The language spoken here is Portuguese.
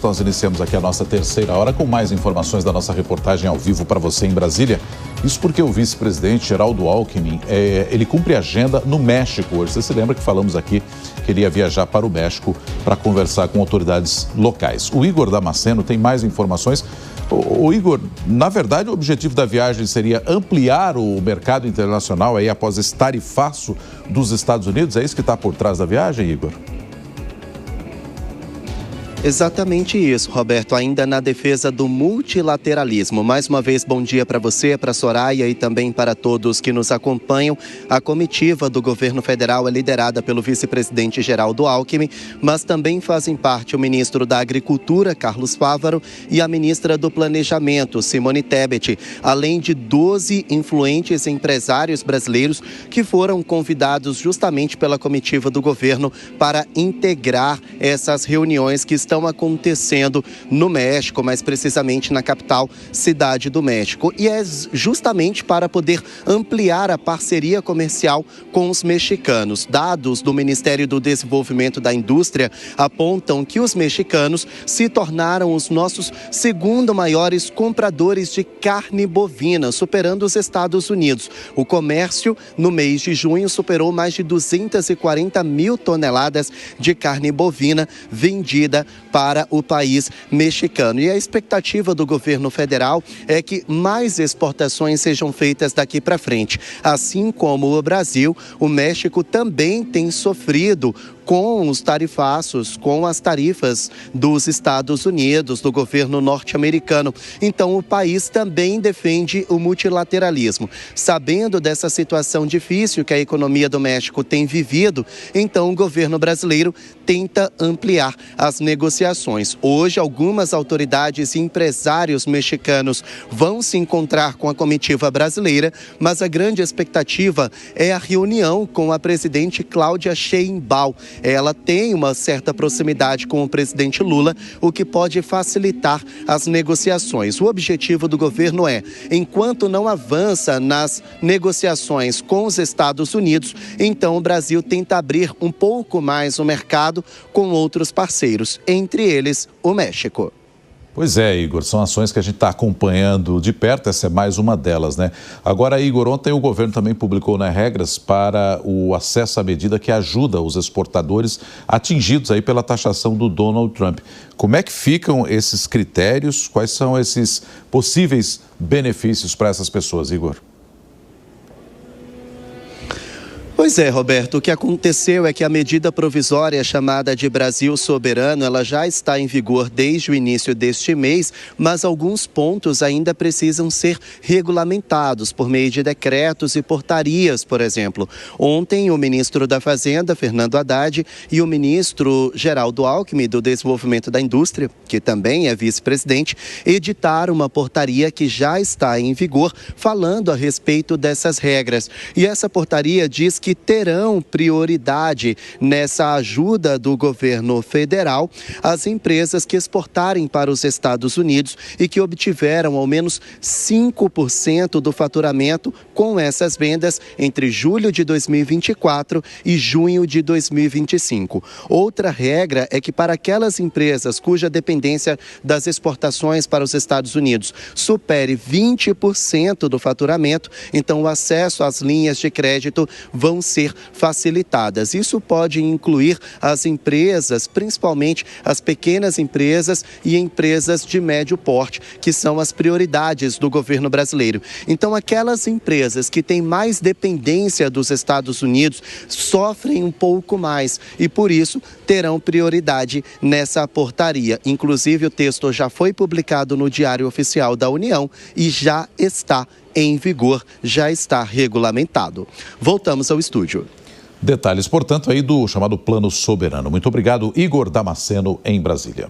Expresso. Nós iniciamos aqui a nossa terceira hora com mais informações da nossa reportagem ao vivo para você em Brasília. Isso porque o vice-presidente Geraldo Alckmin, ele cumpre agenda no México hoje. Você se lembra que falamos aqui que ele ia viajar para o México para conversar com autoridades locais. O Igor Damasceno tem mais informações. O Igor, na verdade, o objetivo da viagem seria ampliar o mercado internacional aí após esse tarifaço dos Estados Unidos. É isso que está por trás da viagem, Igor? Exatamente isso, Roberto, ainda na defesa do multilateralismo. Mais uma vez, bom dia para você, para a Soraya e também para todos que nos acompanham. A comitiva do governo federal é liderada pelo vice-presidente Geraldo Alckmin, mas também fazem parte o ministro da Agricultura, Carlos Fávaro, e a ministra do Planejamento, Simone Tebet, além de 12 influentes empresários brasileiros que foram convidados justamente pela comitiva do governo para integrar essas reuniões que estão acontecendo no México, mais precisamente na capital Cidade do México. E é justamente para poder ampliar a parceria comercial com os mexicanos. Dados do Ministério do Desenvolvimento da Indústria apontam que os mexicanos se tornaram os nossos segundo maiores compradores de carne bovina, superando os Estados Unidos. O comércio, no mês de junho, superou mais de 240 mil toneladas de carne bovina vendida para o país mexicano. E a expectativa do governo federal é que mais exportações sejam feitas daqui para frente. Assim como o Brasil, o México também tem sofrido com os tarifaços, com as tarifas dos Estados Unidos, do governo norte-americano. Então, o país também defende o multilateralismo. Sabendo dessa situação difícil que a economia do México tem vivido, então o governo brasileiro tenta ampliar as negociações. Hoje, algumas autoridades e empresários mexicanos vão se encontrar com a comitiva brasileira, mas a grande expectativa é a reunião com a presidente Cláudia Sheinbaum. Ela tem uma certa proximidade com o presidente Lula, o que pode facilitar as negociações. O objetivo do governo é, enquanto não avança nas negociações com os Estados Unidos, então o Brasil tenta abrir um pouco mais o mercado com outros parceiros, entre eles o México. Pois é, Igor, são ações que a gente está acompanhando de perto, essa é mais uma delas, né? Agora, Igor, ontem o governo também publicou, né, regras para o acesso à medida que ajuda os exportadores atingidos aí pela taxação do Donald Trump. Como é que ficam esses critérios? Quais são esses possíveis benefícios para essas pessoas, Igor? Pois é, Roberto, o que aconteceu é que a medida provisória chamada de Brasil Soberano, ela já está em vigor desde o início deste mês, mas alguns pontos ainda precisam ser regulamentados por meio de decretos e portarias, por exemplo. Ontem, o ministro da Fazenda, Fernando Haddad, e o ministro Geraldo Alckmin, do Desenvolvimento da Indústria, que também é vice-presidente, editaram uma portaria que já está em vigor, falando a respeito dessas regras. E essa portaria diz que terão prioridade nessa ajuda do governo federal as empresas que exportarem para os Estados Unidos e que obtiveram ao menos 5% do faturamento com essas vendas entre julho de 2024 e junho de 2025. Outra regra é que para aquelas empresas cuja dependência das exportações para os Estados Unidos supere 20% do faturamento, então o acesso às linhas de crédito vão ser facilitadas. Isso pode incluir as empresas, principalmente as pequenas empresas e empresas de médio porte, que são as prioridades do governo brasileiro. Então, aquelas empresas que têm mais dependência dos Estados Unidos sofrem um pouco mais e, por isso, terão prioridade nessa portaria. Inclusive, o texto já foi publicado no Diário Oficial da União e já está em vigor, já está regulamentado. Voltamos ao estúdio. Detalhes, portanto, aí do chamado Plano Soberano. Muito obrigado, Igor Damasceno, em Brasília.